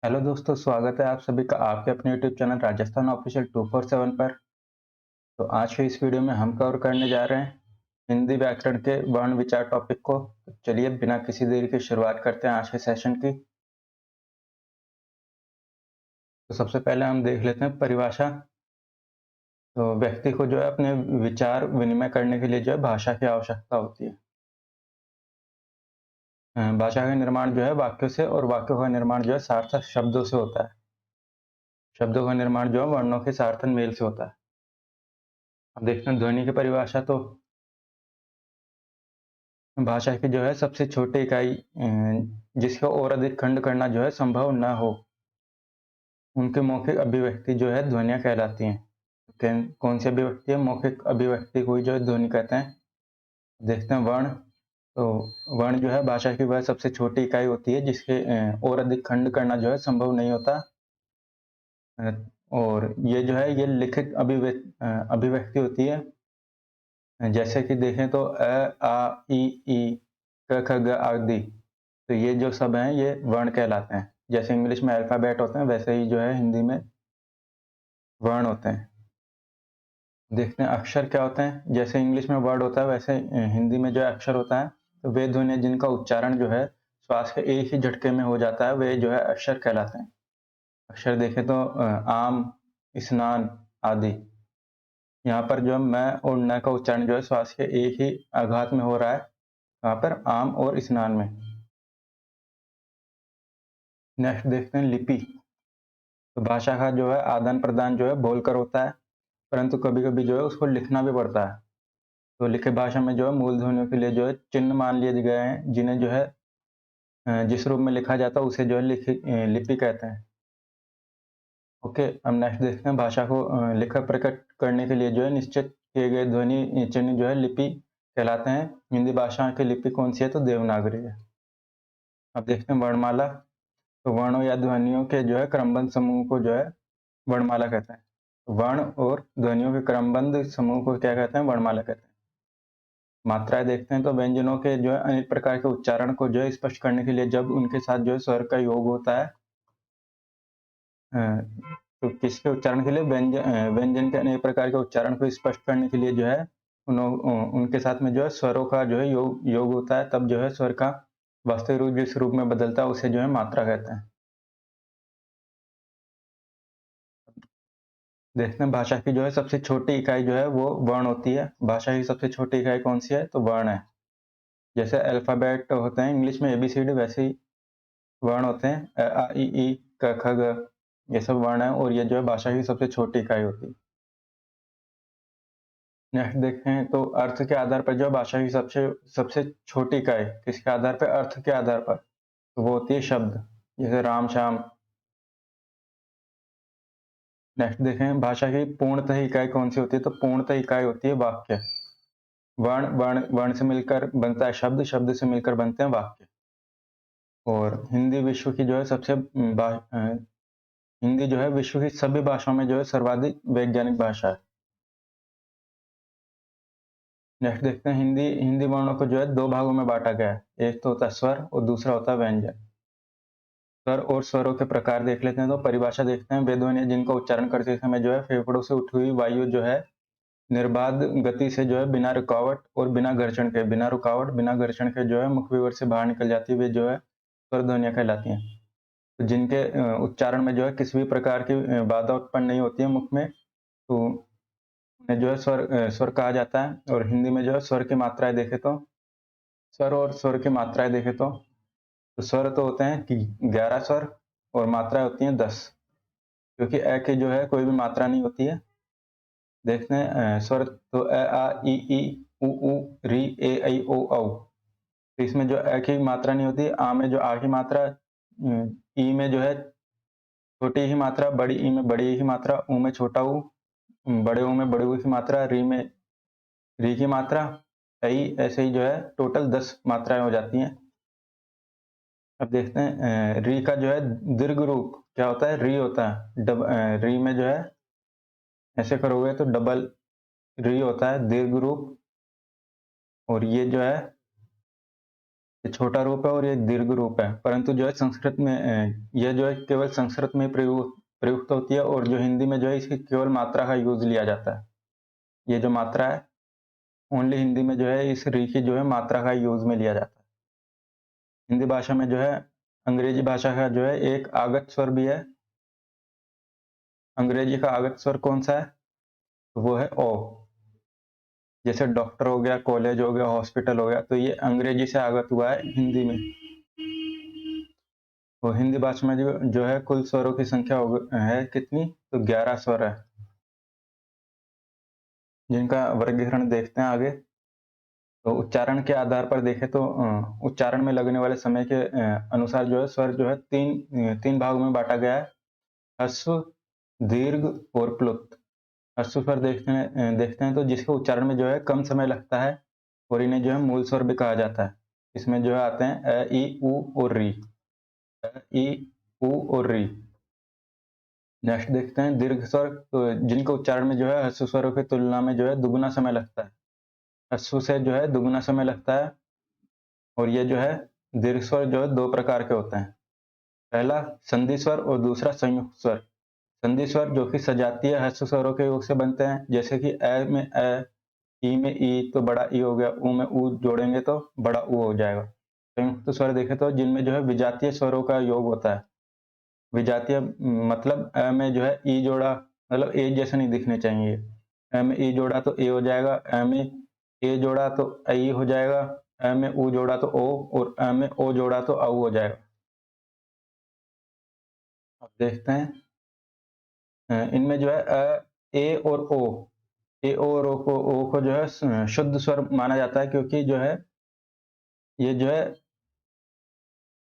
Hello दोस्तों, स्वागत है आप सभी का आपके अपने यूट्यूब चैनल राजस्थान ऑफिशियल 247 पर। तो आज के इस वीडियो में हम कवर करने जा रहे हैं हिंदी व्याकरण के वर्ण विचार टॉपिक को। तो चलिए बिना किसी देरी के शुरुआत करते हैं आज के सेशन की। तो सबसे पहले हम देख लेते हैं परिभाषा। तो व्यक्ति को जो है अपने विचार विनिमय करने के लिए जो है भाषा की आवश्यकता होती है। भाषा का निर्माण जो है वाक्यों से और वाक्यों का निर्माण जो है सार्थक शब्दों से होता है। शब्दों का निर्माण जो है वर्णों के सार्थक मेल से होता है। अब देखते हैं ध्वनि की परिभाषा। तो भाषा की जो है सबसे छोटी इकाई जिसका और अधिक खंड करना जो है संभव न हो, उनके मौखिक अभिव्यक्ति जो है ध्वनियाँ कहलाती हैं। कौन सी अभिव्यक्ति है? मौखिक अभिव्यक्ति को ही जो है ध्वनि कहते हैं। देखते हैं वर्ण। तो वर्ण जो है भाषा की वह सबसे छोटी इकाई होती है जिसके और अधिक खंड करना जो है संभव नहीं होता। अ, और ये जो है ये लिखित अभिव्यक्ति होती है। जैसे कि देखें तो आ ई ई क ख ग आदि। तो ये जो सब हैं ये वर्ण कहलाते हैं। जैसे इंग्लिश में अल्फ़ाबेट होते हैं वैसे ही जो है हिंदी में वर्ण होते हैं। देखते हैं अक्षर क्या होते हैं। जैसे इंग्लिश में वर्ड होता है वैसे हिंदी में जो है अक्षर होता है। तो वे ध्वनि जिनका उच्चारण जो है श्वास के एक ही झटके में हो जाता है वे जो है अक्षर कहलाते हैं। अक्षर देखें तो आम, स्नान आदि। यहाँ पर जो है मैं और न का उच्चारण जो है श्वास के एक ही आघात में हो रहा है। यहाँ पर आम और स्नान में। नेक्स्ट देखते हैं लिपि। तो भाषा का जो है आदान प्रदान जो है बोलकर होता है, परंतु कभी कभी जो है उसको लिखना भी पड़ता है। तो लिखित भाषा में जो है मूल ध्वनियों के लिए जो है चिन्ह मान लिए गए हैं जिन्हें जो है जिस रूप में लिखा जाता है उसे जो है लिपि कहते हैं। ओके, अब नेक्स्ट देखते हैं भाषा को लिखकर प्रकट करने के लिए जो है निश्चित किए गए ध्वनि चिन्ह जो है लिपि कहलाते हैं। हिंदी भाषा की लिपि कौन सी है? तो देवनागरी है। अब देखते हैं वर्णमाला। तो वर्णों या ध्वनियों के जो है क्रमबद्ध समूह को जो है वर्णमाला कहते हैं। वर्ण और ध्वनियों के क्रमबद्ध समूह को क्या कहते हैं? वर्णमाला कहते हैं। मात्राएं देखते हैं। तो व्यंजनों के जो है अनेक प्रकार के उच्चारण को जो है स्पष्ट करने के लिए जब उनके साथ जो है स्वर का योग होता है, अ, तो किसके उच्चारण के लिए? व्यंजन के अनेक प्रकार के उच्चारण को स्पष्ट करने के लिए जो है उनके साथ में जो है स्वरों का जो है योग होता है, तब जो है स्वर का वास्तविक रूप जिस रूप में बदलता है उसे जो है मात्रा कहते हैं। देखते हैं भाषा की जो है सबसे छोटी इकाई जो है वो वर्ण होती है। भाषा की सबसे छोटी इकाई कौन सी है? तो वर्ण है। जैसे अल्फाबेट होते हैं इंग्लिश में एबीसीडी, वैसे ही वर्ण होते हैं अ आ इ ई क ख ग। ये सब वर्ण है और ये जो है भाषा की सबसे छोटी इकाई होती है। नेक्स्ट देखें तो अर्थ के आधार पर जो है भाषा की सबसे सबसे छोटी इकाई किसके आधार पर? अर्थ के आधार पर। तो वो होती है शब्द। जैसे राम श्याम। नेक्स्ट देखें भाषा की पूर्णतः इकाई कौन सी होती है? तो पूर्णतः इकाई होती है वाक्य। वर्ण वर्ण वर्ण से मिलकर बनता है शब्द, शब्द से मिलकर बनते हैं वाक्य। और हिंदी विश्व की जो है हिंदी जो है विश्व की सभी भाषाओं में जो है सर्वाधिक वैज्ञानिक भाषा है। नेक्स्ट देखते हैं हिंदी हिंदी वर्णों को जो है दो भागों में बांटा गया है। एक तो होता है स्वर और दूसरा होता है व्यंजन। स्वर और स्वरों के प्रकार देख लेते हैं। तो परिभाषा देखते हैं। वे ध्वनियाँ जिनका उच्चारण करते समय जो है फेफड़ों से उठी हुई वायु जो है निर्बाध गति से जो है बिना रुकावट और बिना घर्षण के जो है मुख विवर से बाहर निकल जाती है, वे जो है स्वर ध्वनियाँ कहलाती हैं। तो जिनके उच्चारण में जो है किसी भी प्रकार की बाधा उत्पन्न नहीं होती है मुख में, तो उन्हें जो है स्वर कहा जाता है। और हिंदी में जो है स्वर की मात्राएं देखें तो स्वर और स्वर की मात्राएं देखें तो स्वर तो होते हैं कि 11 स्वर और मात्राएं होती हैं 10, क्योंकि अ की जो है कोई भी मात्रा नहीं होती है। देखते हैं स्वर तो अ आ इ ई उ ऊ री ए ऐ ओ औ। तो इसमें जो अ की मात्रा नहीं होती। आ में जो आ की मात्रा, ई में जो है छोटी ही मात्रा, बड़ी ई में बड़ी ई की मात्रा, ऊ में छोटा ऊ, बड़े ऊ में बड़े ऊ की मात्रा, री में री की मात्रा, ऐ ऐसे ही जो है टोटल 10 मात्राएं हो जाती हैं। अब देखते हैं री का जो है दीर्घ रूप क्या होता है? री होता है। री में जो है ऐसे करोगे तो डबल री होता है दीर्घ रूप। और ये जो है ये छोटा रूप है और ये दीर्घ रूप है, परंतु जो है संस्कृत में यह जो है केवल संस्कृत में प्रयुक्त होती है और जो हिंदी में जो है इसकी केवल मात्रा का यूज़ लिया जाता है। ये जो मात्रा है, ओनली हिंदी में जो है इस री की जो है मात्रा का यूज़ में लिया जाता है। हिंदी भाषा में जो है अंग्रेजी भाषा का जो है एक आगत स्वर भी है। अंग्रेजी का आगत स्वर कौन-सा है? तो वो है ओ। जैसे डॉक्टर हो गया, कॉलेज हो गया, हॉस्पिटल हो गया, तो ये अंग्रेजी से आगत हुआ है हिंदी में। तो हिंदी भाषा में जो है कुल स्वरों की संख्या है कितनी? तो 11 स्वर है, जिनका वर्गीकरण देखते हैं आगे। तो उच्चारण के आधार पर देखें तो उच्चारण में लगने वाले समय के अनुसार जो है स्वर जो है 3 भागों में बाँटा गया है। ह्रस्व, दीर्घ और प्लुत। ह्रस्व स्वर देखते हैं तो जिसके उच्चारण में जो है कम समय लगता है और इन्हें जो है मूल स्वर भी कहा जाता है। इसमें जो है आते हैं अ, ई, उ और री। अ, ई, उ और री। नेक्स्ट देखते हैं दीर्घ स्वर, तो जिनके उच्चारण में जो है ह्रस्व स्वरों की तुलना में जो है दुगुना समय लगता है। ह्रस्व से जो है दुगुना समय लगता है और ये जो है दीर्घ स्वर जो है 2 प्रकार के होते हैं। पहला संधि स्वर और दूसरा संयुक्त स्वर। संधि स्वर जो कि सजातीय ह्रस्व स्वरों के योग से बनते हैं, जैसे कि अ में अ, ई में ई तो बड़ा ई हो गया, उ में उ जोड़ेंगे तो बड़ा ऊ हो जाएगा। संयुक्त स्वर देखें तो जिनमें जो है विजातीय स्वरों का योग होता है। विजातीय मतलब अ में जो है ई जोड़ा, मतलब ए जैसे नहीं दिखने चाहिए। अ में ई जोड़ा तो ए हो जाएगा, अ में ए जोड़ा तो ऐ हो जाएगा, अ में उ जोड़ा तो ओ और अ में ओ जोड़ा तो औ हो जाएगा। अब देखते हैं इनमें जो है ए और ओ, ए और ओ को जो है शुद्ध स्वर माना जाता है, क्योंकि जो है ये जो है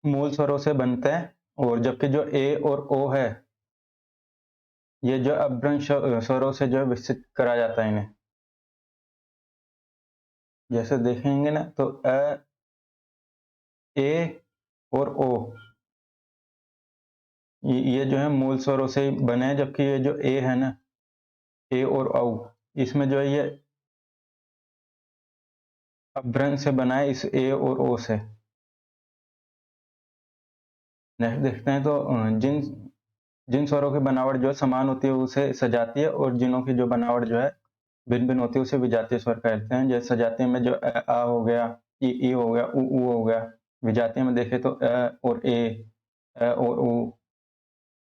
मूल स्वरों से बनते हैं, और जबकि जो ए और ओ है ये जो अपभ्रंश स्वरों से जो है विकसित करा जाता है इन्हें। जैसे देखेंगे ना तो ए और ओ ये जो है मूल स्वरों से ही बने हैं, जबकि ये जो ए है ना, ए और औ, इसमें जो है ये अपभ्रंश से बना है इस ए और ओ से। नेक्स्ट देखते हैं तो जिन जिन स्वरों की बनावट जो है समान होती है उसे सजातीय, और जिनों की जो बनावट जो है भिन्न-भिन्न होती है उसे विजातीय स्वर कहते हैं। जैसे सजातीय में जो आ हो गया, ई हो गया, उ हो गया। विजातीय में देखें तो और ए, और उ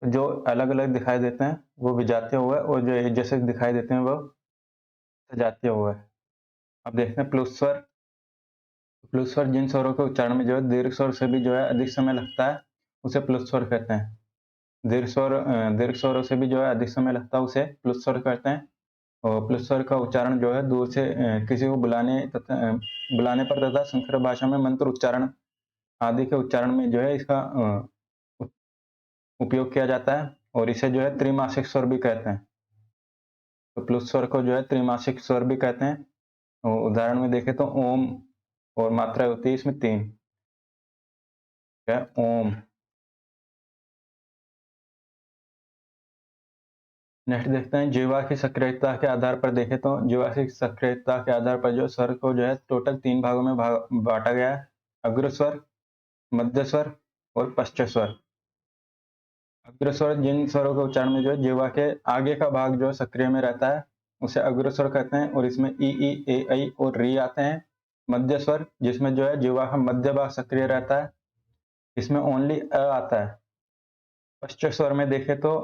जो अलग-अलग दिखाई देते हैं वो विजातीय हुआ, और जो एक जैसे दिखाई देते हैं वो सजातीय हुआ। अब देखते हैं प्लुत स्वर। प्लुत स्वर जिन स्वरों के उच्चारण में जो है दीर्घ स्वर से भी जो है अधिक समय लगता है, उसे प्लुत स्वर कहते हैं। दीर्घ स्वरों से भी जो है अधिक समय लगता है, उसे प्लुत स्वर कहते हैं। और प्लस स्वर का उच्चारण जो है दूर से किसी को बुलाने पर तथा संस्कृत भाषा में मंत्र उच्चारण आदि के उच्चारण में जो है इसका उपयोग किया जाता है, और इसे जो है त्रिमासिक स्वर भी कहते हैं। तो प्लुत स्वर को जो है त्रिमासिक स्वर भी कहते हैं। उदाहरण में देखें तो ओम, और मात्रा होती है इसमें 3, क्या है ओम। नेक्स्ट देखते हैं जिह्वा की सक्रियता के आधार पर देखें तो जिह्वा की सक्रियता के आधार पर जो स्वर को जो है टोटल 3 भागों में बांटा गया है। अग्र स्वर, मध्य स्वर और पश्च स्वर। अग्र स्वर जिन स्वरों के उच्चारण में जो है जिह्वा के आगे का भाग जो है सक्रिय में रहता है, उसे अग्र स्वर कहते हैं, और इसमें ई, ऐ और री आते हैं। मध्य स्वर जिसमें जो है जिह्वा का मध्य भाग सक्रिय रहता है, इसमें ओनली आता है। पश्च स्वर में देखें तो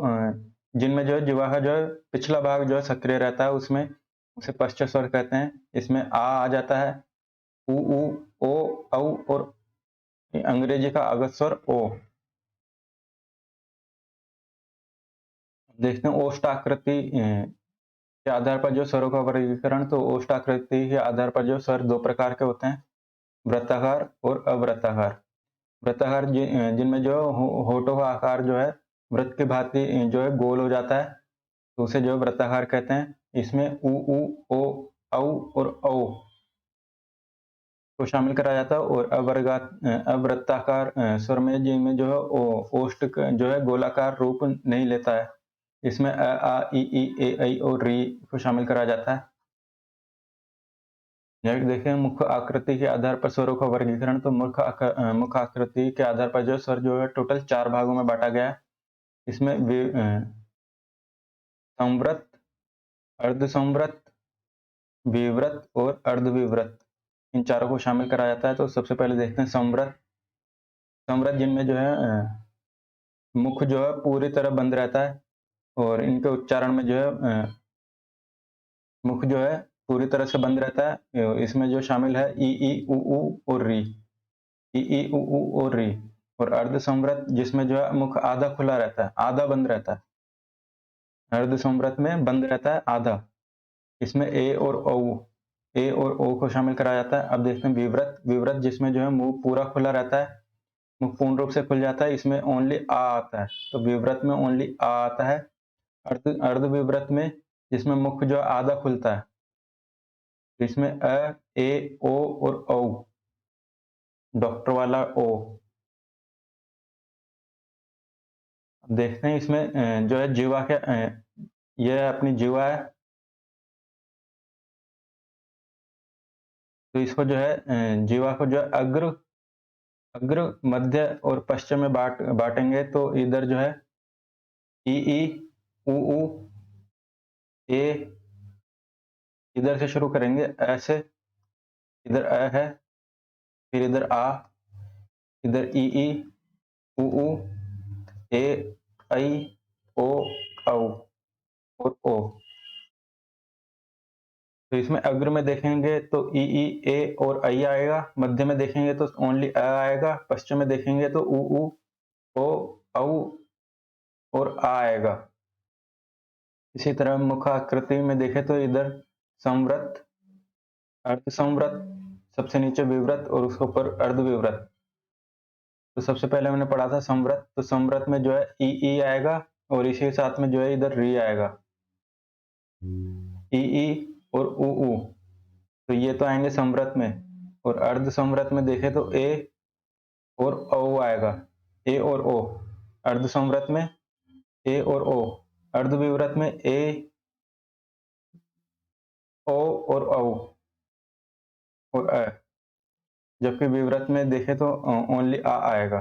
जिनमें जो है जिह्वा का जो है पिछला भाग जो है सक्रिय रहता है, उसमें उसे पश्च स्वर कहते हैं। इसमें आ जाता है, उ, ओ, औ और अंग्रेजी का अगत स्वर ओ। देखते हैं ओष्ठाकृति के आधार पर जो स्वरों का वर्गीकरण, तो ओष्ठाकृति के आधार पर जो स्वर 2 प्रकार के होते हैं, वृत्ताकार और अवृत्ताकार। वृत्ताकार जिनमें जो होठों का आकार जो है वृत्त की भांति जो है गोल हो जाता है, तो उसे जो है वृत्ताकार कहते हैं। इसमें उ, ओ, औ और औ को शामिल करा जाता है, और अवृत्ताकार स्वर में जिनमें जो है ओष्ठ जो है गोलाकार रूप नहीं लेता है। इसमें आ, ई, ऐ और री को शामिल करा जाता है। नेक्स्ट देखें मुख्य आकृति के आधार पर स्वरों का वर्गीकरण। तो मुख्य आकृति के आधार पर जो स्वर जो है टोटल 4 भागों में बाँटा गया है। इसमें संवृत, अर्धसंवृत, विवृत और अर्धविवृत, इन चारों को शामिल करा जाता है। तो सबसे पहले देखते हैं संवृत। संवृत जिनमें जो है मुख जो है पूरी तरह बंद रहता है और इनके उच्चारण में जो है मुख जो है पूरी तरह से बंद रहता है। इसमें जो शामिल है ई, उ, ऊ और री। ई, उ, ऊ और री। और अर्धसंवृत जिसमें जो है मुख आधा खुला रहता है, आधा बंद रहता है। अर्धसंवृत में बंद रहता है आधा। इसमें ए और ओ को शामिल कराया जाता है। अब देखते हैं विवृत। विवृत जिसमें जो है मुंह पूरा खुला रहता है, मुंह पूर्ण रूप से खुल जाता है। इसमें ओनली आ आता है, तो विवृत में ओनली आ आता है। अर्धविवृत में जिसमें मुख जो आधा खुलता है, तो इसमें अ, ए, ओ और औ, डॉक्टर वाला ओ। अब देखते हैं इसमें जो है जीवा के यह अपनी जीवा है, तो इसको जो है जीवा को जो है अग्र, मध्य और पश्चिम में बांटेंगे। तो इधर जो है ई, उ, ए, इधर से शुरू करेंगे अ से, इधर अ है, फिर इधर आ, इधर ई, उ, ए, ऐ, ओ, औ और ओ। तो इसमें अग्र में देखेंगे तो ई, ए और ऐ आएगा। मध्य में देखेंगे तो ओनली अ आएगा। पश्चिम में देखेंगे तो उ, ओ, औ और आ आएगा। इसी तरह मुख आकृति में देखें तो इधर संवृत, अर्धसंवृत, सबसे नीचे विवृत और उसके ऊपर अर्धविवृत। तो सबसे पहले मैंने पढ़ा था संवृत। तो संवृत में जो है ई आएगा और इसी के साथ में जो है इधर री आएगा, ई और उ। तो ये तो आएंगे संवृत में। और अर्धसंवृत में देखें तो ए और ओ आएगा, ए और ओ। अर्धसंवृत में ए और ओ, अर्धविवृत में ए, ओ और औ और अ। जबकि विवृत में देखें तो ओनली आ आएगा।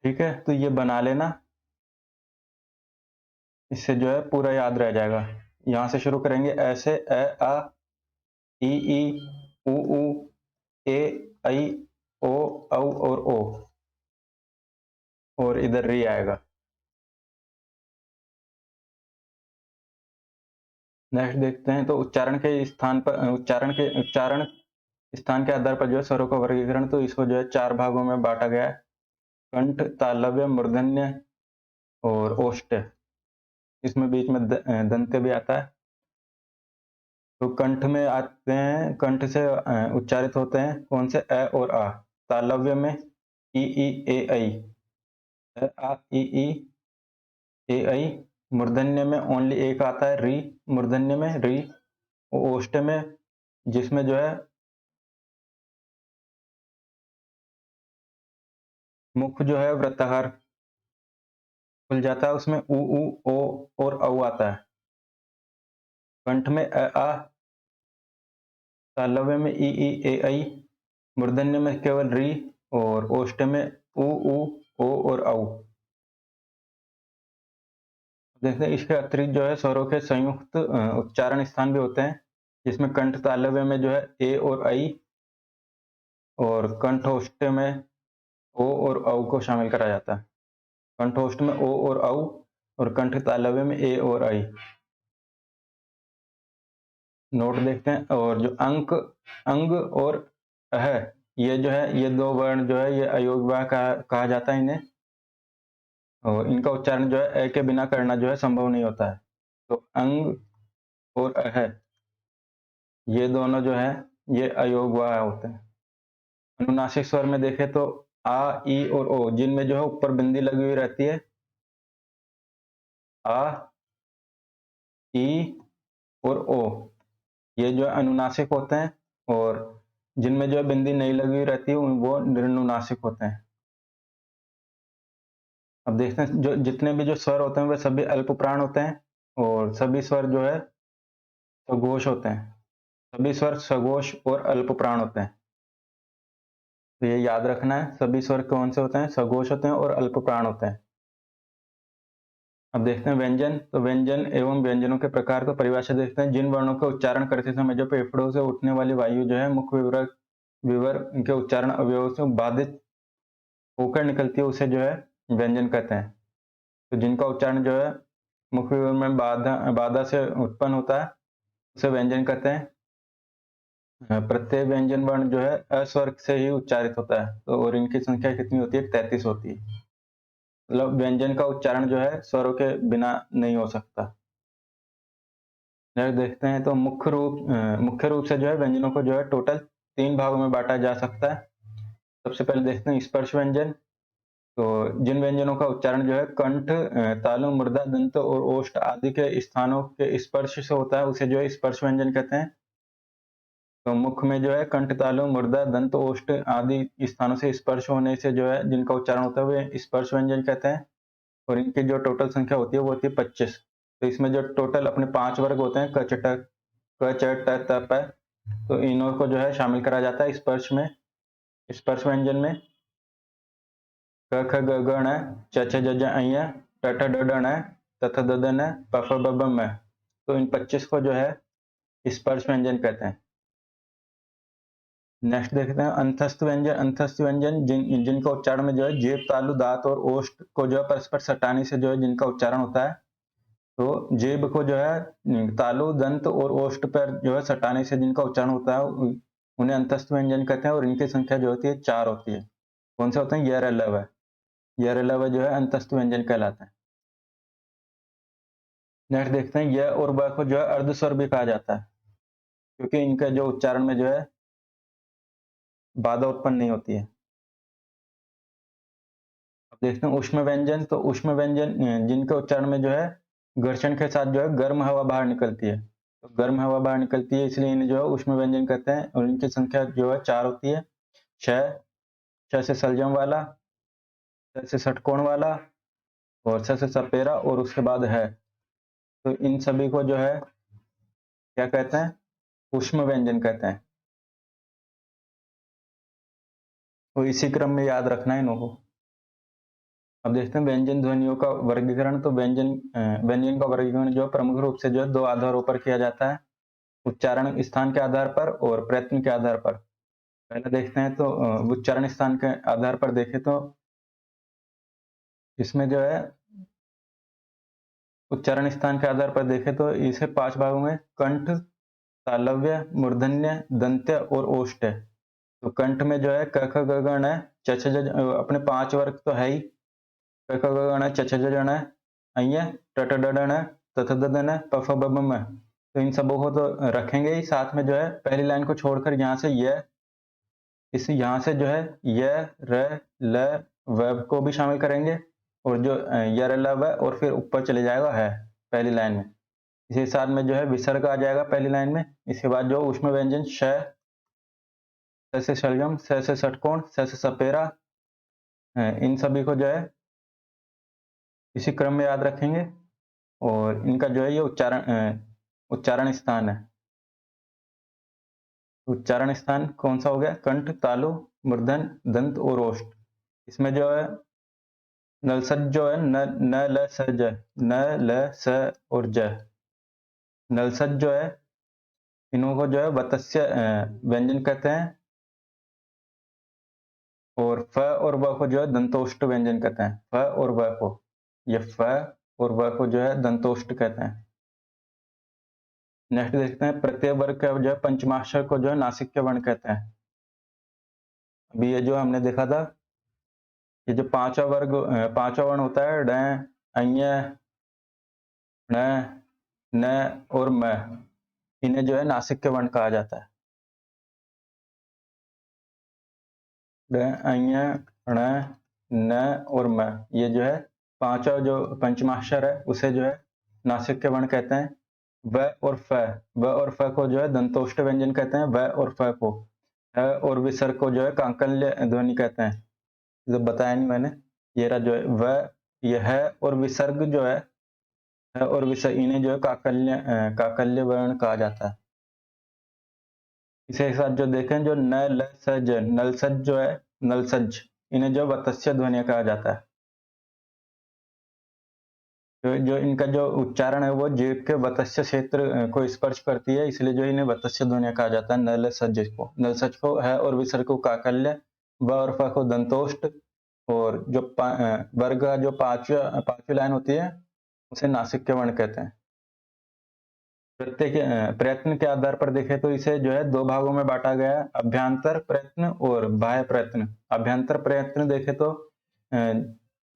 ठीक है, तो ये बना लेना, इससे जो है पूरा याद रह जाएगा। यहाँ से शुरू करेंगे ऐसे अ, आ, ई, उ, ए, ऐ, ओ, औ और ओ, और इधर री आएगा। नेक्स्ट देखते हैं तो उच्चारण स्थान के आधार पर जो है स्वरों का वर्गीकरण। तो इसको जो है 4 भागों में बांटा गया है। कंठ, तालव्य, मूर्धन्य और ओष्ठ। इसमें बीच में दंत्य भी आता है। तो कंठ में आते हैं, कंठ से उच्चारित होते हैं कौन से? अ और आ। तालव्य में ई, ए, ऐ, अ, आ, ई, ए, ऐ। मूर्धन्य में ओनली एक आता है री, मूर्धन्य में री। ओष्ठ में जिसमें जो है मुख जो है वृत्ताकार खुल जाता है, उसमें ओ और औ आता है। कंठ में अ, आ, तालव्य में ई, ए, ऐ, मूर्धन्य में केवल री और ओष्ठ में उ, ओ और औ। देखते हैं इसके अतिरिक्त जो है स्वरों के संयुक्त उच्चारण स्थान भी होते हैं, जिसमें कंठ तालव्य में जो है ए और ऐ और कंठोष्ठ में ओ और औ को शामिल करा जाता है। कंठोष्ठ में ओ और औ और कंठ तालव्य में ए और ऐ। नोट देखते हैं। और जो अंग और अह, ये जो है ये 2 वर्ण जो है ये अयोग्यवाह कहा जाता है इन्हें। और इनका उच्चारण जो है अ के बिना करना जो है संभव नहीं होता है। तो अंग और अह, ये दोनों जो है ये अयोग्यवाह होते हैं। अनुनासिक स्वर में देखें तो आ, ई और ओ, जिनमें जो है ऊपर बिंदी लगी हुई रहती है, आ, ई और ओ, ये जो है अनुनासिक होते हैं। और जिनमें जो है बिंदी नहीं लगी हुई रहती है वो निर्नुनासिक होते हैं। अब देखते हैं जो जितने भी जो स्वर होते हैं वे सभी अल्पप्राण होते हैं और सभी स्वर जो है सघोष होते हैं। सभी स्वर सघोष और अल्पप्राण होते हैं। तो ये याद रखना है, सभी स्वर कौन से होते हैं? सघोष होते हैं और अल्पप्राण होते हैं। अब देखते हैं व्यंजन। तो व्यंजन एवं व्यंजनों के प्रकार को परिभाषा देखते हैं। जिन वर्णों का उच्चारण करते समय जो फेफड़ों से उठने वाली वायु जो है मुख विवर के उच्चारण अवयवों से बाधित होकर निकलती है उसे जो है व्यंजन कहते हैं। तो जिनका उच्चारण जो है मुख विवर में बाधा से उत्पन्न होता है उसे व्यंजन कहते हैं। प्रत्येक व्यंजन वर्ण जो है अस्वर से ही उच्चारित होता है, तो और इनकी संख्या कितनी होती है? 33 होती है। मतलब व्यंजन का उच्चारण जो है स्वरों के बिना नहीं हो सकता। नेक्स्ट देखते हैं। तो मुख्य रूप से जो है व्यंजनों को जो है टोटल 3 भागों में बांटा जा सकता है। सबसे पहले देखते हैं स्पर्श व्यंजन। तो जिन व्यंजनों का उच्चारण जो है कंठ, तालु, मूर्धा, दंत और ओष्ठ आदि के स्थानों के स्पर्श से होता है उसे जो है स्पर्श व्यंजन कहते हैं। तो मुख में जो है कंठ, तालु, मूर्धा, दंत, ओष्ठ आदि स्थानों से स्पर्श होने से जो है जिनका उच्चारण होता है वे स्पर्श व्यंजन कहते हैं। और इनकी जो टोटल संख्या होती है वो होती है 25। तो इसमें जो टोटल अपने 5 वर्ग होते हैं क, च, ट, त, प, तो इन्हों को जो है शामिल करा जाता है स्पर्श में, स्पर्श व्यंजन में। क, ख, ग, घ, ण, च, छ, ज, झ, ञ, ट, ठ, ड, ढ, ण, त, थ, द, ध, न, प, फ, ब, भ, म। तो इन 25 को जो है स्पर्श व्यंजन कहते हैं। नेक्स्ट देखते हैं अंतस्थ व्यंजन। अंतस्थ व्यंजन जिनका उच्चारण में जो है जीभ, तालु, दांत और ओष्ठ को जो है परस्पर सटाने से जो है जिनका उच्चारण होता है। तो जीभ को जो है तालु, दंत और ओष्ठ पर जो है सटाने से जिनका उच्चारण होता है उन्हें अंतस्थ व्यंजन कहते हैं और इनकी संख्या जो होती है 4 होती है। कौन से होते हैं? य, र, ल, व। य, र, ल, व जो है अंतस्थ व्यंजन कहलाता है। नेक्स्ट देखते हैं य और व को जो है अर्ध स्वर भी कहा जाता है क्योंकि इनका जो उच्चारण में जो है बाधा उत्पन्न नहीं होती है। अब देखते हैं ऊष्म व्यंजन। तो ऊष्म व्यंजन जिनके उच्चारण में जो है घर्षण के साथ जो है गर्म हवा बाहर निकलती है। तो गर्म हवा बाहर निकलती है इसलिए इन्हें जो है ऊष्म व्यंजन कहते हैं और इनकी संख्या जो है 4 होती है। श, श से सलजम वाला, स से षटकोण वाला और स से सपेरा और उसके बाद है। तो इन सभी को जो है क्या कहते हैं? ऊष्म व्यंजन कहते हैं। तो इसी क्रम में याद रखना है इनको। अब देखते हैं व्यंजन ध्वनियों का वर्गीकरण। तो व्यंजन का वर्गीकरण जो प्रमुख रूप से जो है 2 आधारों पर किया जाता है, उच्चारण स्थान के आधार पर और प्रयत्न के आधार पर। पहले देखते हैं तो उच्चारण स्थान के आधार पर देखें तो इसमें जो है उच्चारण स्थान के आधार पर देखें तो इसे 5 भागों में कंठ, तालव्य, मूर्धन्य, दंत्य और ओष्ठ है। तो कंठ में जो है क, ख, ग, घ, ण, च, छ, ज, अपने 5 वर्ग तो है ही। क, ख, ग, घ, ण, च, छ, ज, झ, ण, ञ, ट, ठ, ड, ढ, ण, त, थ, द, ध, न, प, फ, ब, भ, म। तो इन सबों को तो रखेंगे ही, साथ में जो है पहली लाइन को छोड़कर यहाँ से यहाँ से जो है य, र, ल, व को भी शामिल करेंगे और जो य, र, ल, व और फिर ऊपर चले जाएगा है पहली लाइन में। इसी साथ में जो है विसर्ग आ जाएगा पहली लाइन में। इसके बाद जो ऊष्म व्यंजन श से शलजम, स से षटकोण, स से सपेरा, इन सभी को जो है इसी क्रम में याद रखेंगे और इनका जो है ये उच्चारण स्थान है। उच्चारण स्थान कौन सा हो गया? कंठ, तालु, मूर्धन, दंत और ओष्ठ। इसमें जो है नलसज जो है न, न, ल, स, ज, न, ल, स और ज। नलसज जो है इन्हों को जो है वतस्य व्यंजन कहते हैं और फ और व को जो है दंतोष्ठ व्यंजन कहते हैं। फ और व को, ये फ और व को जो है दंतोष्ठ कहते हैं। नेक्स्ट देखते हैं प्रत्यय वर्ग का जो है पंचमाक्षर को जो है नासिक के वर्ण कहते हैं। अभी ये जो हमने देखा था, ये जो पांचवा वर्ण होता है ड, अञ, ण, न और म, इन्हें जो है नासिक के वर्ण कहा जाता है। ड, अञ, ण, न और म, ये जो है पांचवा जो पंचमाक्षर है उसे जो है नासिक के वर्ण कहते हैं। व और फ को जो है दंतोष्ठ व्यंजन कहते हैं। व और फ को और विसर्ग को जो है काकल्य ध्वनि कहते हैं। जो बताया नहीं मैंने, ये रहा जो है व, यह है और विसर्ग जो है और विसर्ग, इन्हें जो है काकल्य वर्ण कहा जाता है। इसी के साथ जो देखें, जो न ल सज, नलसज जो है, नलसज, इन्हें जो वतस्य ध्वनि कहा जाता है। तो जो इनका जो उच्चारण है वो जीभ के वतस्य क्षेत्र को स्पर्श करती है, इसलिए जो इन्हें वतस्य ध्वनि कहा जाता है। नलसज को है और विसर्ग को काकल्य, व और फ को दंतोष्ठ, और जो वर्ग का जो पांचवी लाइन होती है उसे नासिक्य वर्ण कहते हैं। प्रत्येक प्रयत्न के आधार पर देखें तो इसे जो है दो भागों में बांटा गया है, अभ्यंतर प्रयत्न और बाह्य प्रयत्न। अभ्यंतर प्रयत्न देखें तो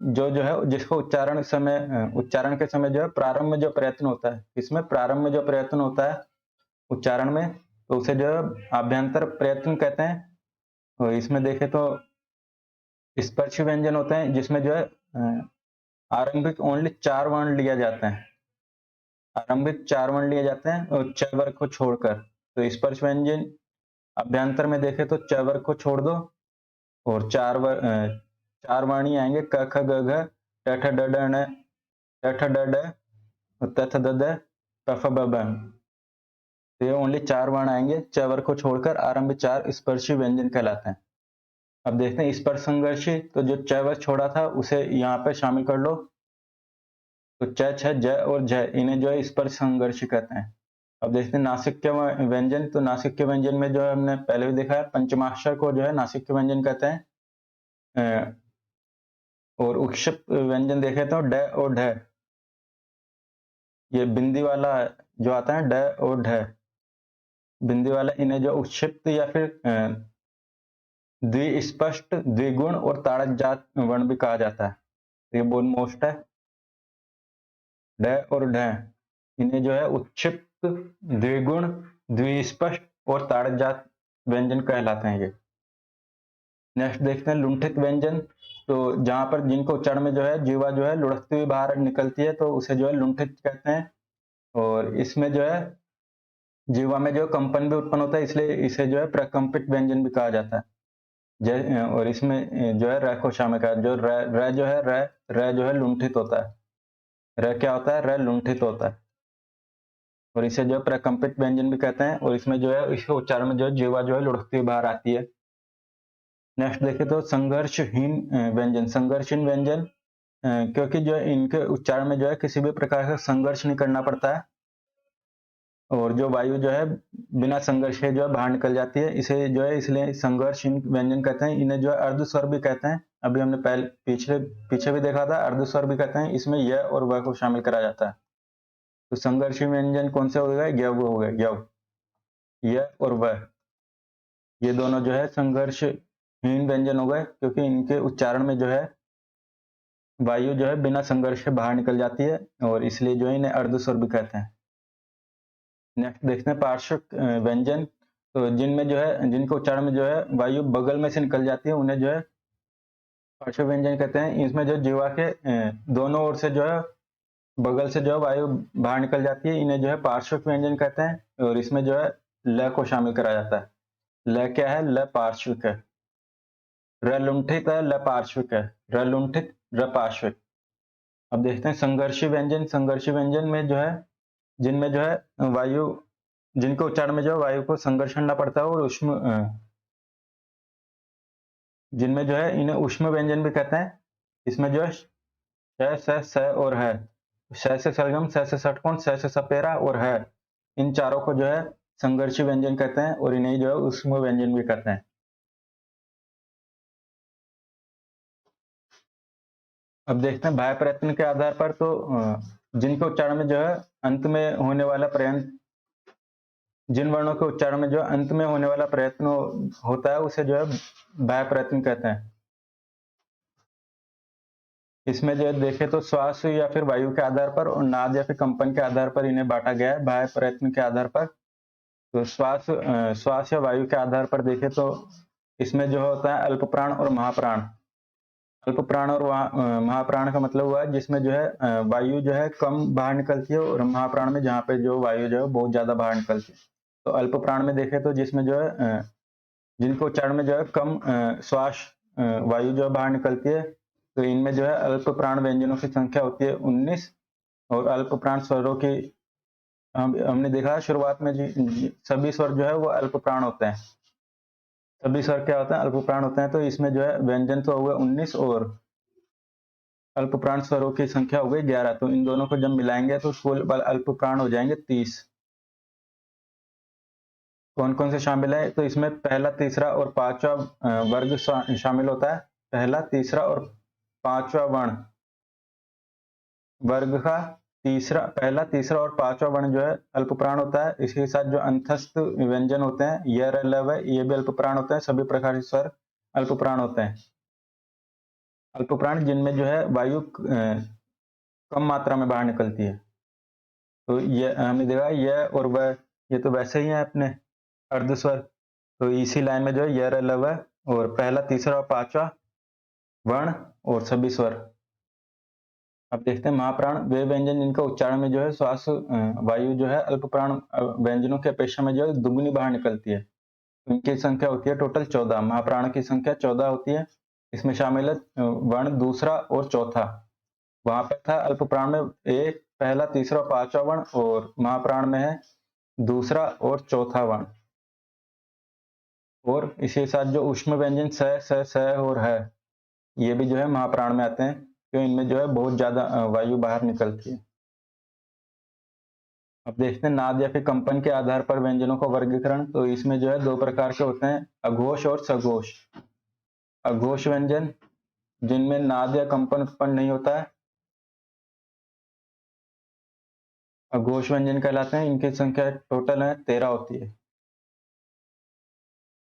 जो है जिसको उच्चारण के समय जो है प्रारंभ में जो प्रयत्न होता है, इसमें प्रारंभ में जो प्रयत्न होता है उच्चारण में, तो उसे जो है अभ्यंतर प्रयत्न कहते हैं। और इसमें देखें तो स्पर्शी व्यंजन होते हैं जिसमें जो है आरंभिक ओनली 4 वर्ण लिया जाता है, आरंभिक 4 वर्ण लिए जाते हैं और च वर्ग को छोड़कर। तो स्पर्श व्यंजन अभ्यंतर में देखें तो च वर्ग को छोड़ दो और 4 वर्ण ही आएंगे, क ख ग घ, ट ठ ड ढ ण, ट ठ ड ढ, त थ द द, प फ ब भ। तो ये ओनली 4 वर्ण आएंगे, च वर्ग को छोड़कर, आरंभिक 4 स्पर्शी व्यंजन कहलाते हैं। अब देखते हैं स्पर्श संघर्षी, तो जो च वर्ग छोड़ा था उसे यहाँ पे शामिल कर लो। तो च, छ, ज और झ, इन्हें जो है स्पर्श संघर्षी कहते हैं। अब देखते हैं नासिक्य व्यंजन, तो नासिक्य व्यंजन में जो है हमने पहले भी देखा है, पंचमाक्षर को जो है नासिक्य व्यंजन कहते हैं। और उत्क्षिप्त व्यंजन देखे तो ड और ढ, ये बिंदी वाला जो आता है ड और ढ, बिंदी वाला, इन्हें जो उत्क्षिप्त या फिर द्विस्पष्ट, द्विगुण और ताड़क जात वर्ण भी कहा जाता है। ये बहुत मोस्ट है, ड और ढ, इन्हें जो है उत्क्षिप्त, द्विगुण, द्विस्पष्ट और ताड़क जात व्यंजन कहलाते हैं ये। नेक्स्ट देखते हैं लुंठित व्यंजन, तो जहां पर जिनको उच्चारण में जो है जीवा जो है लुढ़कती हुई बाहर निकलती है तो उसे जो है लुंठित कहते हैं। और इसमें जो है जीवा में जो कंपन भी उत्पन्न होता है, इसलिए इसे जो है प्रकंपित व्यंजन भी कहा जाता है। और इसमें जो है र को शामिल कहा, जो र जो है र जो है लुंठित होता है, र क्या होता है, र लुंठित होता है, और इसे जो है प्रकंपित व्यंजन भी कहते हैं। और इसमें जो है इसके उच्चारण में जो है जीवा जो है लुढ़कती हुई बाहर आती है। नेक्स्ट देखें तो संघर्षहीन व्यंजन, संघर्षहीन व्यंजन क्योंकि जो है इनके उच्चारण में जो है किसी भी प्रकार का संघर्ष नहीं करना पड़ता है, और जो वायु जो है बिना संघर्ष के जो है बाहर निकल जाती है, इसे जो है इसलिए संघर्षहीन व्यंजन कहते हैं। इन्हें जो है अर्धस्वर भी कहते हैं, अभी हमने पीछे भी देखा था, अर्धस्वर भी कहते हैं, इसमें य और व को शामिल करा जाता है। तो संघर्षहीन व्यंजन कौन से हो गए, यव हो गए, यव, य और व, ये दोनों जो है संघर्षहीन व्यंजन हो गए, क्योंकि इनके उच्चारण में जो है वायु जो है बिना संघर्ष के बाहर निकल जाती है, और इसलिए जो है इन्हें अर्धस्वर भी कहते हैं। नेक्स्ट देखते हैं पार्श्व व्यंजन, तो जिनमें जो है जिनके उच्चारण में जो है वायु बगल में से निकल जाती है उन्हें जो है पार्श्व व्यंजन कहते हैं। इसमें जो जीवा के दोनों ओर से जो है बगल से जो है वायु बाहर निकल जाती है, इन्हें जो है पार्श्व व्यंजन कहते हैं। और इसमें जो है ल को शामिल करा जाता है। ल क्या है, ल पार्श्विक है, र लुंठित है, ल पार्श्विक है, र लुंठित, र पार्श्विक। अब देखते हैं संघर्षी व्यंजन, संघर्षी व्यंजन में जो है जिनमें जो है वायु, जिनके उच्चारण में जो है वायु को संघर्ष करना पड़ता है, और उष्म जिनमें जो है इन्हें उष्म व्यंजन भी कहते हैं। इसमें जो है श, स और है, श से सरगम, स से षटकोण, स से सपेरा और है, इन चारों को जो है संघर्षी व्यंजन कहते हैं, और इन्हें जो है उष्म व्यंजन भी कहते हैं। अब देखते हैं बाह्य प्रयत्न के आधार पर, तो जिनके उच्चारण में जो है अंत में होने वाला प्रयत्न, जिन वर्णों के उच्चारण में जो अंत में होने वाला प्रयत्न होता है उसे जो है बाह्य प्रयत्न कहते हैं। इसमें जो देखें तो श्वास या फिर वायु के आधार पर और नाद या फिर कंपन के आधार पर इन्हें बांटा गया है बाह्य प्रयत्न के आधार पर। तो श्वास या वायु के आधार पर देखें तो इसमें जो होता है अल्प प्राण और महाप्राण। अल्प प्राण और महाप्राण का मतलब हुआ है जिसमें जो है वायु जो है कम बाहर निकलती है, और महाप्राण में जहाँ पे जो वायु जो है बहुत ज्यादा बाहर निकलती है। तो अल्प प्राण में देखें तो जिसमें जो है जिनके उच्चारण में जो है कम श्वास वायु जो है बाहर निकलती है, तो इनमें जो है अल्प प्राण व्यंजनों की संख्या होती है 19, और अल्प प्राण स्वरों की हमने देखा है शुरुआत में सभी स्वर जो है वो अल्प प्राण होते हैं। सभी स्वर क्या होते हैं? अल्प प्राण होते हैं। तो इसमें जो है व्यंजन तो हो गए 19 और अल्प प्राण स्वरों की संख्या हो गई 11। तो इन दोनों को जब मिलाएंगे तो कुल अल्प प्राण हो जाएंगे 30। कौन कौन से शामिल है? तो इसमें पहला, तीसरा और पांचवा वर्ग शामिल होता है। पहला, तीसरा और पांचवा वर्ण वर्ग का पहला, तीसरा और पांचवा वर्ण जो है अल्प प्राण होता है। इसके साथ जो अंतस्थ व्यंजन होते हैं, य, र, ल, व, ये भी अल्प प्राण होते हैं। सभी प्रकार के स्वर अल्प प्राण होते हैं। अल्प प्राण जिनमें जो है वायु कम मात्रा में बाहर निकलती है। तो ये हमने देखा य और व, ये तो वैसे ही है अपने अर्ध स्वर। तो इसी लाइन में जो है य, र, ल, व और पहला, तीसरा और पांचवा वर्ण और सभी स्वर। अब देखते हैं महाप्राण वे व्यंजन जिनका उच्चारण में जो है श्वास वायु जो है अल्प प्राण व्यंजनों की अपेक्षा में जो है दुगनी बाहर निकलती है। इनकी संख्या होती है टोटल 14। महाप्राणों की संख्या 14 होती है। इसमें शामिल है वर्ण दूसरा और चौथा। वहां पर था अल्प प्राण में एक, पहला, तीसरा और पांचवा वर्ण, और महाप्राण में है दूसरा और चौथा वर्ण। और इसी साथ जो ऊष्म व्यंजन स और है, ये भी जो है महाप्राण में आते हैं, क्यों इनमें जो है बहुत ज्यादा वायु बाहर निकलती है। अब देखते हैं नाद या फिर कंपन के आधार पर व्यंजनों का वर्गीकरण। तो इसमें जो है दो प्रकार के होते हैं, अघोष और सघोष। अघोष व्यंजन जिनमें नाद या कंपन उत्पन्न नहीं होता है, अघोष व्यंजन कहलाते हैं। इनकी संख्या टोटल है 13 होती है।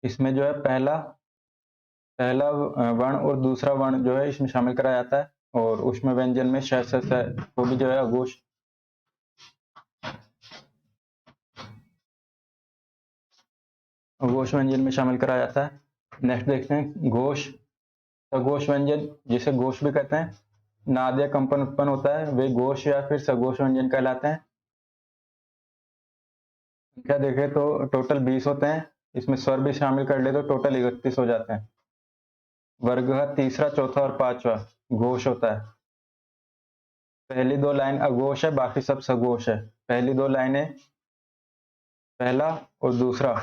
इसमें जो है पहला पहला वर्ण और दूसरा वर्ण जो है इसमें शामिल कराया जाता है। और उसमें व्यंजन में श वो भी जो है अघोष घोष व्यंजन में शामिल कराया जाता है। नेक्स्ट देखते हैं घोष। सघोष व्यंजन जिसे घोष भी कहते हैं, नाद या कंपन उत्पन्न होता है, वे घोष या फिर सघोष व्यंजन कहलाते हैं। क्या देखें तो टोटल 20 होते हैं। इसमें स्वर भी शामिल कर ले तो टोटल 31 हो जाते हैं। वर्ग का तीसरा, चौथा और पांचवा घोष होता है। पहली दो लाइन अघोष है, बाकी सब सघोष है। पहली दो लाइनें पहला और दूसरा,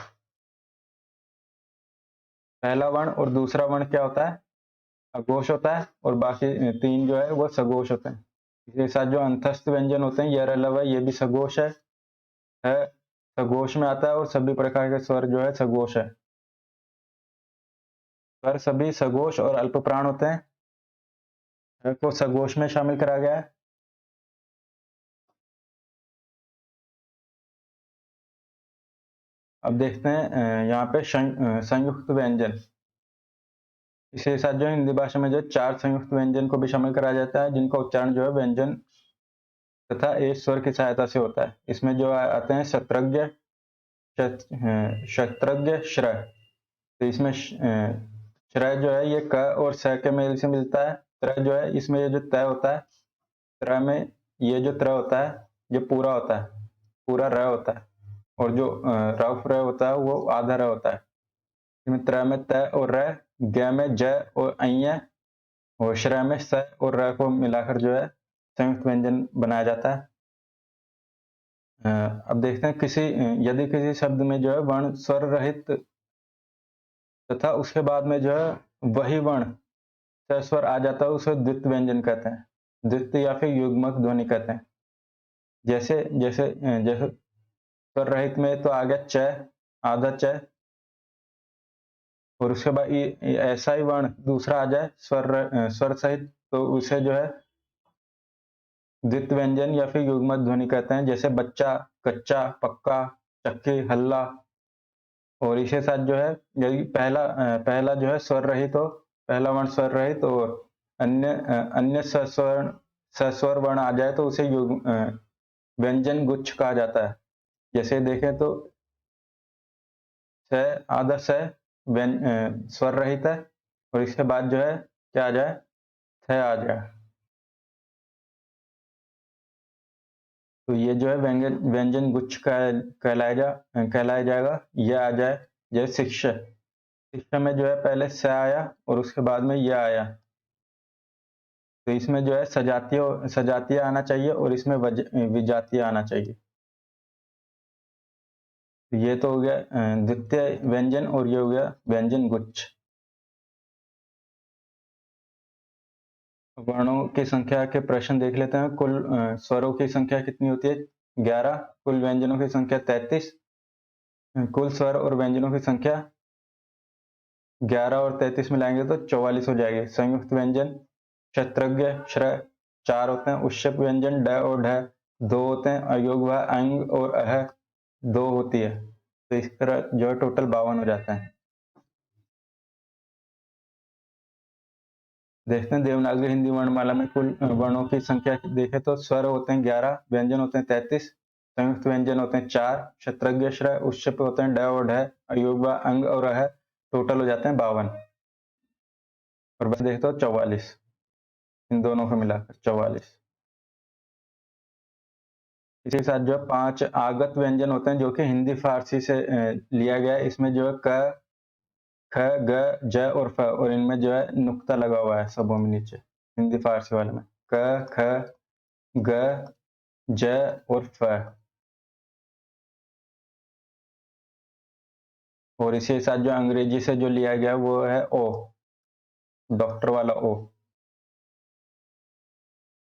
पहला वर्ण और दूसरा वर्ण क्या होता है? अघोष होता है, और बाकी तीन जो है वो सघोष होते हैं। इसके साथ जो अंतस्थ व्यंजन होते हैं, य, र, ल, व, ये भी सघोष है सघोष में आता है, और सभी प्रकार के स्वर जो है सघोष है। स्वर सभी सघोष और अल्प प्राण होते हैं, को सघोष में शामिल करा गया है। अब देखते हैं यहाँ पे संयुक्त व्यंजन। इसके साथ जो हिंदी भाषा में जो 4 संयुक्त व्यंजन को भी शामिल कराया जाता है, जिनका उच्चारण जो है व्यंजन तथा एक स्वर की सहायता से होता है। इसमें जो आते हैं शत्रज्ञ, शत्रज्ञ, श्रय। तो इसमें श्रय जो है ये क और स के मेल से मिलता है। त्र जो है इसमें ये जो तय होता है, त्र में ये जो त्र होता है ये पूरा होता है, पूरा र होता है। और जो रफ र होता है वो आधा र होता है। इसमें त्र में त और र, ग में ज और अय, और श्र में स और र को मिलाकर जो है संयुक्त व्यंजन बनाया जाता है। अब देखते हैं यदि किसी शब्द में जो है वर्ण स्वर रहित तथा उसके बाद में जो है वही वर्ण स्वर आ जाता है, उसे द्वित्व व्यंजन कहते हैं। द्वित्व या फिर युग्मक ध्वनि कहते हैं। जैसे जैसे जैसे स्वर रहित में तो आ गया च, आधा च, और उसके बाद ऐसा ही वर्ण दूसरा आ जाए स्वर सहित, तो उसे जो है द्वित्व व्यंजन या फिर युग्मक ध्वनि कहते हैं। जैसे बच्चा, कच्चा, पक्का, चक्की, हल्ला। और इसके साथ जो है यदि पहला जो है स्वर रहित हो, पहला वर्ण स्वर रहित और अन्य सस्वर वर्ण आ जाए तो उसे व्यंजन गुच्छ कहा जाता है। जैसे देखें तो स, आधा स स्वर रहित है, और इसके बाद जो है क्या आ जाए? थ आ जाए। तो ये जो है व्यंजन व्यंजन गुच्छ कहलाया जाएगा। यह आ जाए जैसे शिक्षक, इसमें जो है पहले स आया और उसके बाद में य आया, तो इसमें जो है सजातीय आना चाहिए और इसमें विजातीय आना चाहिए। तो ये तो हो गया द्वितीय व्यंजन और ये हो गया व्यंजन गुच्छ। वर्णों की संख्या के प्रश्न देख लेते हैं। कुल स्वरों की संख्या कितनी होती है? 11। कुल व्यंजनों की संख्या 33। कुल स्वर और व्यंजनों की संख्या 11 और 33 मिलाएंगे तो 44 हो जाएगी। संयुक्त व्यंजन क्षत्रज्ञ श्र 4 होते हैं। उष्यप व्यंजन ड और ढ 2 होते हैं। अयोग व अंग और अह 2 होती है। तो इस तरह जो है टोटल 52 हो जाता है। देखते हैं देवनागरी हिंदी वर्णमाला में कुल वर्णों की संख्या देखें तो स्वर होते हैं 11, व्यंजन होते हैं 33, संयुक्त व्यंजन होते हैं 4, क्षत्रज्ञ श्र उष्यप होते हैं ड और ढ, अयोग व अंग और अह टोटल हो जाते हैं 52 और बस देखें तो 44, इन दोनों को मिलाकर 44। इसी के साथ जो है 5 आगत व्यंजन होते हैं जो कि हिंदी फारसी से लिया गया है। इसमें जो है क, ख, ग, ज और फ और इनमें जो है नुक्ता लगा हुआ है सबों में नीचे, हिंदी फारसी वाले में क, ख, ग, ज और फ। और इसी के साथ जो अंग्रेजी से जो लिया गया वो है ओ, डॉक्टर वाला ओ।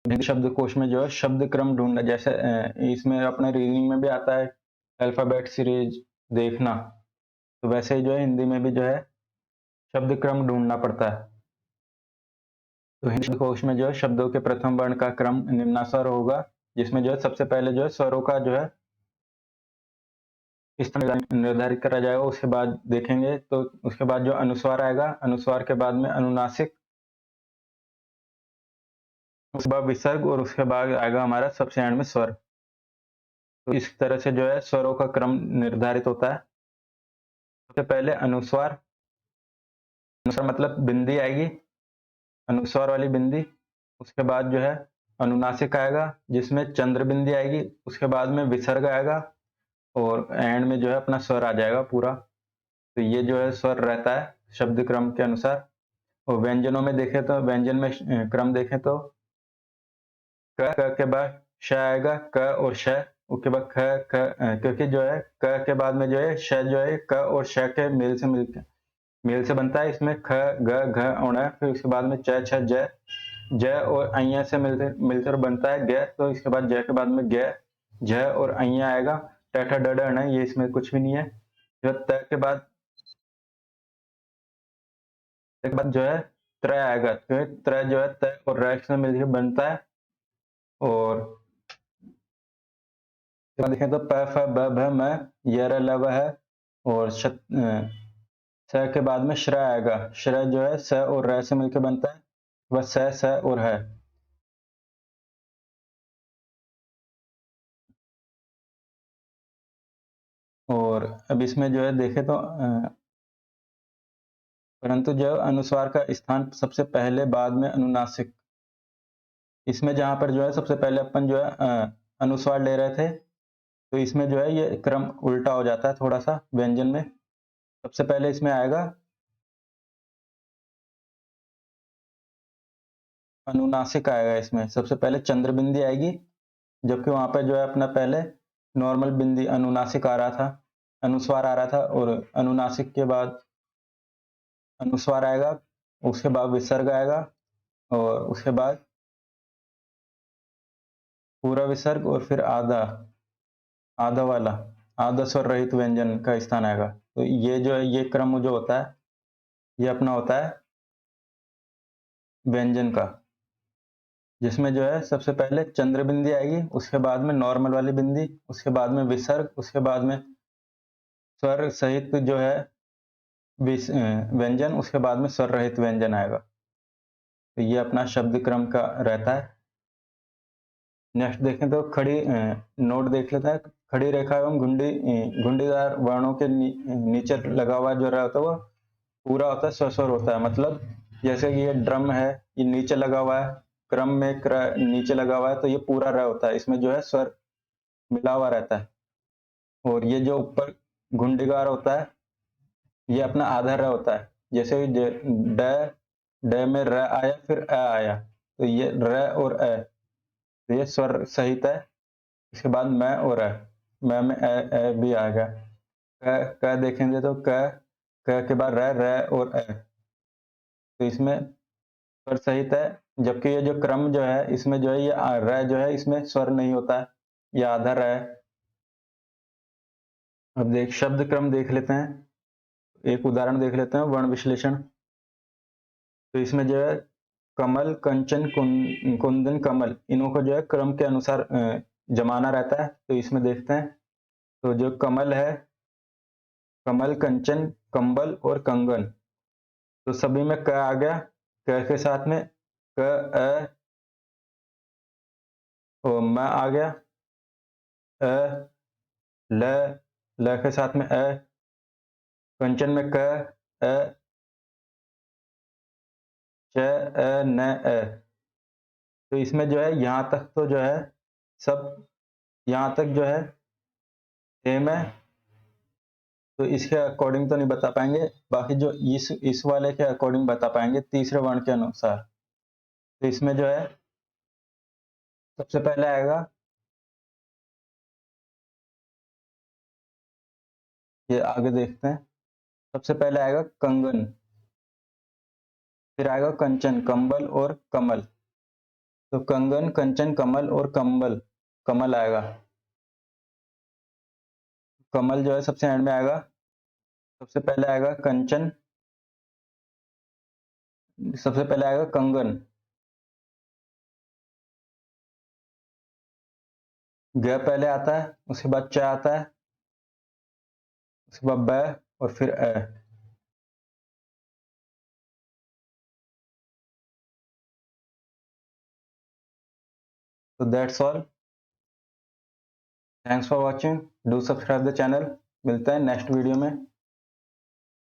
हिंदी शब्दकोश में जो है शब्द क्रम ढूंढना, जैसे इसमें अपने रीजनिंग में भी आता है अल्फाबेट सीरीज देखना, तो वैसे ही जो है हिंदी में भी जो है शब्द क्रम ढूंढना पड़ता है। तो हिंदी शब्दकोश में जो है शब्दों के प्रथम वर्ण का क्रम निम्नानुसार होगा, जिसमें जो है सबसे पहले जो है स्वरों का जो है स्थान निर्धारित करा जाएगा। उसके बाद देखेंगे तो उसके बाद जो अनुस्वार आएगा, अनुस्वार के बाद में अनुनासिक, उसके बाद विसर्ग और उसके बाद आएगा हमारा सबसे एंड में स्वर। तो इस तरह से जो है स्वरों का क्रम निर्धारित होता है। सबसे पहले अनुस्वार, अनुस्वार मतलब बिंदी आएगी, अनुस्वार वाली बिंदी। उसके बाद जो है अनुनासिक आएगा जिसमें चंद्र बिंदी आएगी। उसके बाद में विसर्ग आएगा और एंड में जो है अपना स्वर आ जाएगा पूरा। तो ये जो है स्वर रहता है शब्द क्रम के अनुसार। और व्यंजनों में देखें तो व्यंजन में क्रम देखें तो क के बाद श आएगा, क और श, उसके बाद ख क्योंकि जो है क के बाद में जो है श जो है क और श के मेल से बनता है। इसमें ख, ग, घ और ण, फिर उसके बाद में च, छ, ज, ज और अ से मिलकर बनता है ग। तो इसके बाद ज के बाद में ग, झ और अ आएगा। ट, ठ, ड, ढ, ण, ये इसमें कुछ भी नहीं है। जो त के बाद जो है त्र आएगा, क्योंकि त्र जो है त और र से मिलकर बनता है। और देखें तो प, फ, ब, भ, म, य, र, ल, व है। और स के बाद में श्र आएगा। श्र जो है स और र से मिलकर बनता है, वह स और है। और अब इसमें जो है देखें तो परंतु जो अनुस्वार का स्थान सबसे पहले, बाद में अनुनासिक। इसमें जहां पर जो है सबसे पहले अपन जो है अनुस्वार ले रहे थे, तो इसमें जो है ये क्रम उल्टा हो जाता है थोड़ा सा व्यंजन में। सबसे पहले इसमें आएगा अनुनासिक आएगा। इसमें सबसे पहले चंद्र बिंदी आएगी, जबकि वहां पर जो है अपना पहले नॉर्मल बिंदी अनुनासिक आ रहा था, अनुस्वार आ रहा था। और अनुनासिक के बाद अनुस्वार आएगा, उसके बाद विसर्ग आएगा और उसके बाद पूरा विसर्ग और फिर आधा, आधा वाला, आधा स्वर रहित व्यंजन का स्थान आएगा। तो ये जो है ये क्रम जो होता है ये अपना होता है व्यंजन का, जिसमें जो है सबसे पहले चंद्र बिंदी आएगी, उसके बाद में नॉर्मल वाली बिंदी, उसके बाद में विसर्ग, उसके बाद में स्वर सहित जो है व्यंजन, उसके बाद में स्वर रहित व्यंजन आएगा। तो ये अपना शब्द क्रम का रहता है। नेक्स्ट देखें तो खड़ी नोट देख लेते हैं। खड़ी रेखा एवं घुंडीदार वर्णों के नीचे लगा हुआ जो रहता है वो पूरा होता है, स्वस्वर होता है। मतलब जैसे कि ये ड्रम है, ये नीचे लगा हुआ है, क्रम में नीचे लगा हुआ है, तो ये पूरा र होता है, इसमें जो है स्वर मिला हुआ रहता है। और ये जो ऊपर घुंडीदार होता है, ये अपना आधा र होता है। जैसे ड ड में र आया फिर अ आया, तो ये र और अ, तो ये स्वर सहित है। इसके बाद मैं और अ, मैं में अ भी आ गया। क देखेंगे तो क के बाद र और अ, तो इसमें स्वर सहित है। जबकि ये जो क्रम जो है इसमें जो है ये र जो है इसमें स्वर नहीं होता है, ये आधा र है। अब शब्द क्रम देख लेते हैं, एक उदाहरण देख लेते हैं वर्ण विश्लेषण। तो इसमें जो है कमल, कंचन, कुंदन, कमल, इन्हों को जो है क्रम के अनुसार जमाना रहता है। तो इसमें देखते हैं, तो जो कमल है, कमल, कंचन, कंबल और कंगन, तो सभी में क आ गया। क के साथ में क, अ, म आ गया, अ, ल, ल के साथ में अ, कंचन में क, अ, च, न, तो इसमें जो है यहाँ तक तो जो है सब यहाँ तक जो है सेम है। तो इसके अकॉर्डिंग तो नहीं बता पाएंगे, बाकी जो इस वाले के अकॉर्डिंग बता पाएंगे तीसरे वर्ण के अनुसार। तो इसमें जो है सबसे पहले आएगा, ये आगे देखते हैं, सबसे पहले आएगा कंगन, फिर आएगा कंचन, कंबल और कमल। तो कंगन, कंचन, कमल और कंबल, कमल आएगा। कमल जो है सबसे एंड में आएगा। सबसे पहले आएगा कंचन, सबसे पहले आएगा कंगन, ग पहले आता है, उसके बाद च आता है, उसके बाद ब और फिर अ। तो that's all, thanks for watching, do subscribe the channel. मिलते हैं नेक्स्ट वीडियो में।